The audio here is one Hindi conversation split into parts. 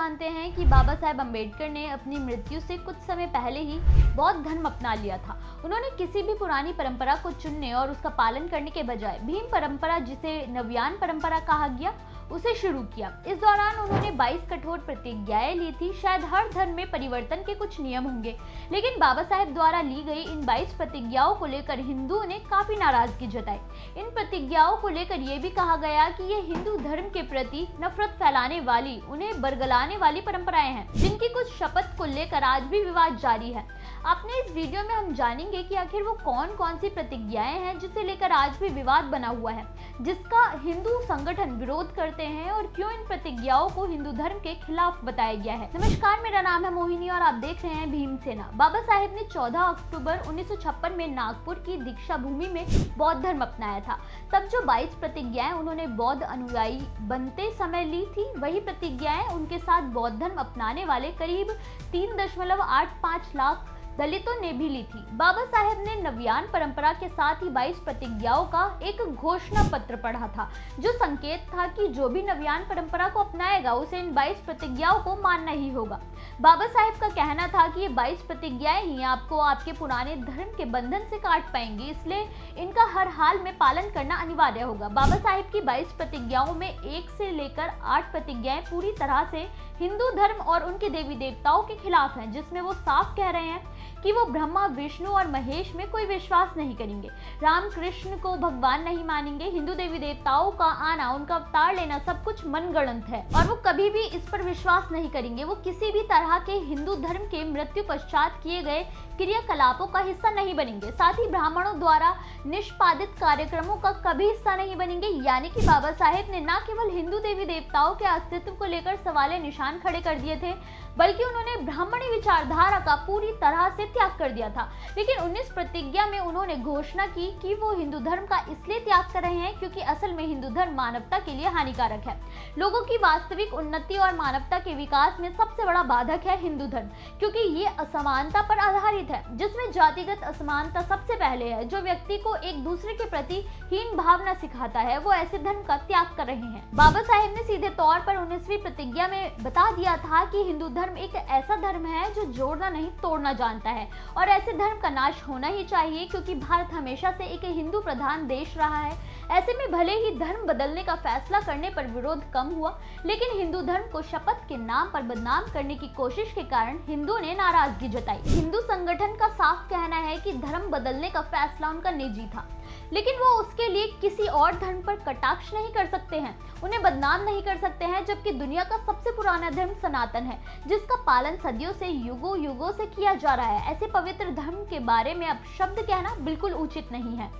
जानते हैं कि बाबा साहेब अम्बेडकर ने अपनी मृत्यु से कुछ समय पहले ही बौद्ध धर्म अपना लिया था। उन्होंने किसी भी पुरानी परंपरा को चुनने और उसका पालन करने के बजाय भीम परंपरा, जिसे नवयान परंपरा कहा गया, उसे शुरू किया। इस दौरान उन्होंने 22 कठोर प्रतिज्ञाएं ली थी। शायद हर धर्म में परिवर्तन के कुछ नियम होंगे, लेकिन बाबा साहेब द्वारा ली गई इन 22 प्रतिज्ञाओं को लेकर हिंदुओं ने काफी नाराजगी जताई। इन प्रतिज्ञाओं को लेकर यह भी कहा गया कि ये हिंदू धर्म के प्रति नफरत फैलाने वाली, उन्हें बरगलाने वाली परंपराएं हैं, जिनकी कुछ शपथ को लेकर आज भी विवाद जारी है। आपने इस वीडियो में हम जानेंगे कि आखिर वो कौन कौन सी प्रतिज्ञाएं हैं जिसे लेकर आज भी विवाद बना हुआ है, जिसका हिंदू संगठन विरोध करते हैं, और क्यों इन प्रतिज्ञाओं को हिंदू धर्म के खिलाफ बताया गया है। नमस्कार, मेरा नाम है मोहिनी और आप देख रहे हैं भीम सेना। बाबा साहेब ने 14 अक्टूबर 1956 में नागपुर की दीक्षा भूमि में बौद्ध धर्म अपनाया था। तब जो 22 प्रतिज्ञाएं उन्होंने बौद्ध अनुयायी बनते समय ली थी, वही प्रतिज्ञाएं उनके साथ बौद्ध धर्म अपनाने वाले करीब 3.85 लाख दलितों ने भी ली थी। बाबा साहेब ने नवयान परंपरा के साथ ही 22 प्रतिज्ञाओं का एक घोषणा पत्र पढ़ा था, जो संकेत था कि जो भी नवयान परंपरा को अपनाएगा उसे इन 22 प्रतिज्ञाओं को मानना ही होगा। बाबा साहेब का कहना था कि ये 22 प्रतिज्ञाएं ही आपको आपके पुराने धर्म के बंधन से काट पाएंगी, इसलिए इनका हर हाल में पालन करना अनिवार्य होगा। बाबा साहेब की 22 प्रतिज्ञाओं में 1 से लेकर 8 प्रतिज्ञाएं पूरी तरह से हिंदू धर्म और उनके देवी देवताओं के खिलाफ हैं, जिसमें वो साफ कह रहे हैं कि वो ब्रह्मा, विष्णु और महेश में कोई विश्वास नहीं करेंगे, राम कृष्ण को भगवान नहीं मानेंगे, हिंदू देवी देवताओं का आना, उनका अवतार लेना सब कुछ मनगढ़ंत है और वो कभी भी इस पर विश्वास नहीं करेंगे। वो किसी भी तरह के हिंदू धर्म के मृत्यु पश्चात किए गए क्रियाकलापों का हिस्सा नहीं बनेंगे। साथ ही ब्राह्मणों द्वारा निष्पादित कार्यक्रमों का कभी हिस्सा नहीं बनेंगे। यानी कि बाबा साहेब ने न केवल हिंदू देवी देवताओं के अस्तित्व को लेकर सवाले निशान खड़े कर दिए थे, बल्कि उन्होंने ब्राह्मणी विचारधारा का पूरी तरह से त्याग कर दिया था। लेकिन 19 प्रतिज्ञा में उन्होंने घोषणा की कि वो हिंदू धर्म का इसलिए त्याग कर रहे हैं क्योंकि असल में हिंदू धर्म मानवता के लिए हानिकारक है। लोगों की वास्तविक उन्नति और मानवता के विकास में सबसे बड़ा बाधक है हिंदू धर्म, क्योंकि ये असमानता पर आधारित है, जिसमें जातिगत असमानता सबसे पहले है। जो व्यक्ति को एक दूसरे के प्रति हीन भावना सिखाता है, वो ऐसे धर्म का त्याग कर रहे हैं। बाबा साहेब ने सीधे तौर पर 19वीं प्रतिज्ञा में बता दिया था कि हिंदू धर्म एक ऐसा धर्म है जो जोड़ना नहीं तोड़ना जानता है, और ऐसे धर्म का नाश होना ही चाहिए, क्योंकि भारत हमेशा से एक हिंदू प्रधान देश रहा है। ऐसे में भले ही धर्म बदलने का फैसला करने पर विरोध कम हुआ, लेकिन हिंदू धर्म को शपथ के नाम पर बदनाम करने की कोशिश के कारण हिंदुओं ने नाराजगी जताई। हिंदू संगठन का साफ कहना है कि धर्म बदलने का फैसला उनका निजी था, लेकिन वो उसके लिए किसी और धर्म पर कटाक्ष नहीं कर सकते हैं, उन्हें बदनाम नहीं कर सकते हैं, जबकि दुनिया का सबसे पुराना धर्म सनातन है, जिसका पालन सदियों से युगों युगों से किया जा रहा है। ऐसे पवित्र धर्म के बारे में अब शब्द कहना बिल्कुल उचित नहीं है।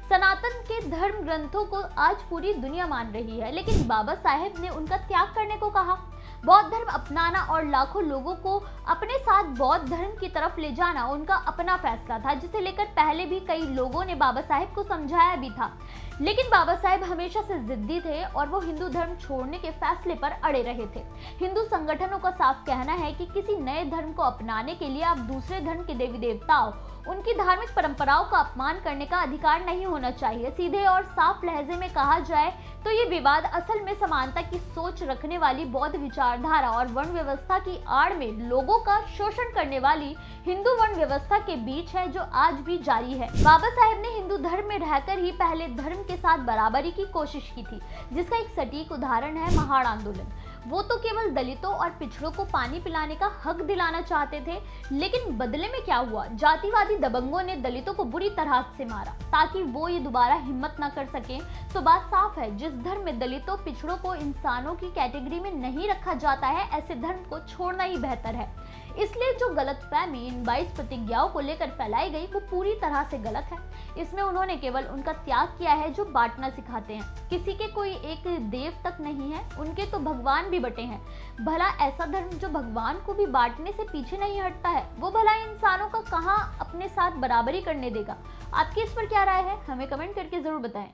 सनातन के धर्म ग्रंथों को आज पूरी दुनिया मान रही है, लेकिन बाबा साहेब ने उनका त्याग करने को कहा। बौद्ध धर्म अपनाना और लाखों लोगों को अपने साथ बौद्ध धर्म की तरफ ले जाना उनका अपना फैसला था, जिसे लेकर पहले भी कई लोगों ने बाबा साहेब को समझाया भी था। लेकिन बाबा साहेब हमेशा से जिद्दी थे और वो हिंदू धर्म छोड़ने के फैसले पर अड़े रहे थे। हिंदू संगठनों का साफ कहना है कि किसी नए धर्म को अपनाने के लिए आप दूसरे धर्म के देवी देवताओं, उनकी धार्मिक परंपराओं का अपमान करने का अधिकार नहीं होना चाहिए। सीधे और साफ लहजे में कहा जाए तो ये विवाद असल में समानता की सोच रखने वाली बौद्ध विचारधारा और वर्ण व्यवस्था की आड़ में लोगों का शोषण करने वाली हिंदू वर्ण व्यवस्था के बीच है, जो आज भी जारी है। बाबा साहेब ने हिंदू धर्म में रहकर ही पहले धर्म के साथ बराबरी की कोशिश की थी, जिसका एक सटीक उदाहरण है महाड़ आंदोलन। वो तो केवल दलितों और पिछड़ों को पानी पिलाने का हक दिलाना चाहते थे, लेकिन बदले में क्या हुआ? जातिवादी दबंगों ने दलितों को बुरी तरह से मारा ताकि वो ये दोबारा हिम्मत न कर सके। तो बात साफ है, जिस धर्म में दलितों, पिछड़ों को इंसानों की कैटेगरी में नहीं रखा जाता है, ऐसे धर्म को छोड़ना ही बेहतर है। इसलिए जो गलतफहमी इन 22 प्रतिज्ञाओं को लेकर फैलाई गई, वो पूरी तरह से गलत है। इसमें उन्होंने केवल उनका त्याग किया है जो बांटना सिखाते हैं। किसी के कोई एक देव तक नहीं है, उनके तो भगवान भी बटे हैं। भला ऐसा धर्म जो भगवान को भी बांटने से पीछे नहीं हटता है, वो भला इंसानों का कहाँ अपने साथ बराबरी करने देगा? आपकी इस पर क्या राय है? हमें कमेंट करके जरूर बताएं।